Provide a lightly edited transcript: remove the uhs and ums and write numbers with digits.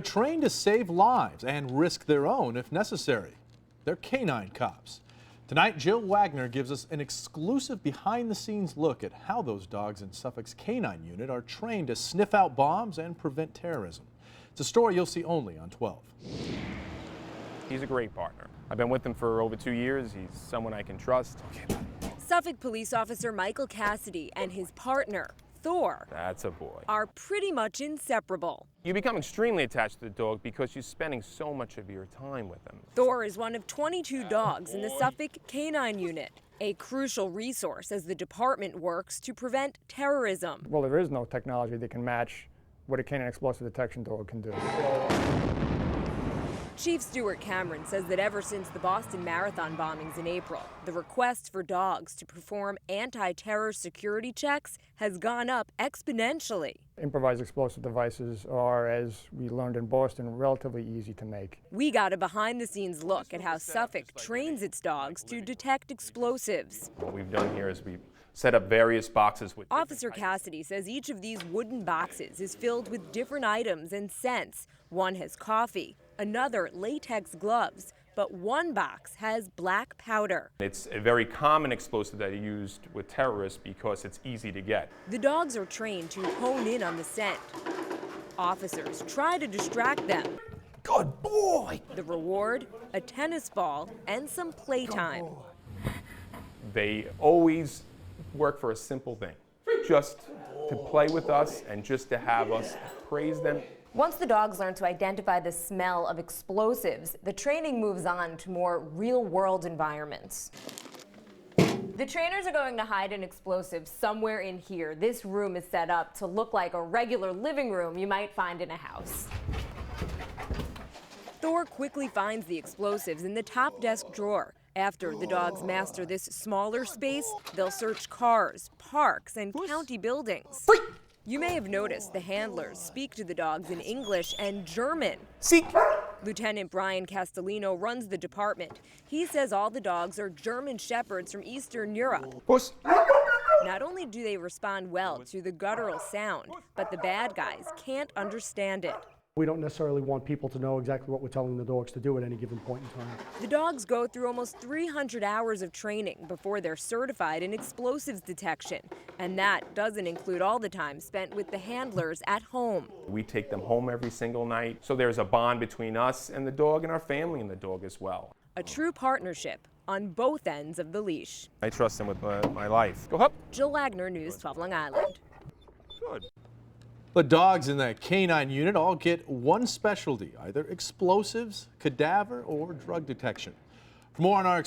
Trained to save lives and risk their own if necessary. They're canine cops. Tonight, Jill Wagner gives us an exclusive behind-the-scenes look at how those dogs in Suffolk's Canine Unit are trained to sniff out bombs and prevent terrorism. It's a story you'll see only on 12. He's a great partner. I've been with him for over 2 years. He's someone I can trust. Suffolk police officer Michael Cassidy and his partner, Thor, That's a boy. are pretty much inseparable. You become extremely attached to the dog because you're spending so much of your time with him. Thor is one of 22 dogs in the Suffolk Canine Unit, a crucial resource as the department works to prevent terrorism. Well, there is no technology that can match what a canine explosive detection dog can do. Chief Stuart Cameron says that ever since the Boston Marathon bombings in April, the request for dogs to perform anti-terror security checks has gone up exponentially. Improvised explosive devices are, as we learned in Boston, relatively easy to make. We got a behind-the-scenes look at how Suffolk trains its dogs to detect explosives. What we've done here is we've set up various boxes with Officer Cassidy says each of these wooden boxes is filled with different items and scents. One has coffee, another latex gloves, but one box has black powder. It's a very common explosive that is used with terrorists because it's easy to get. The dogs are trained to hone in on the scent. Officers try to distract them. Good boy! The reward, a tennis ball and some playtime. They always work for a simple thing, just to play with us and just to have us praise them. Once the dogs learn to identify the smell of explosives, the training moves on to more real-world environments. The trainers are going to hide an explosive somewhere in here. This room is set up to look like a regular living room you might find in a house. Thor quickly finds the explosives in the top desk drawer. After the dogs master this smaller space, they'll search cars, parks, and county buildings. You may have noticed the handlers speak to the dogs in English and German. See? Lieutenant Brian Castellino runs the department. He says all the dogs are German Shepherds from Eastern Europe. Puss. Not only do they respond well to the guttural sound, but the bad guys can't understand it. We don't necessarily want people to know exactly what we're telling the dogs to do at any given point in time. The dogs go through almost 300 hours of training before they're certified in explosives detection. And that doesn't include all the time spent with the handlers at home. We take them home every single night, so there's a bond between us and the dog and our family and the dog as well. A true partnership on both ends of the leash. I trust them with my life. Go up. Jill Wagner, News 12 Long Island. Good. The dogs in the Canine Unit all get one specialty, either explosives, cadaver, or drug detection. For more on our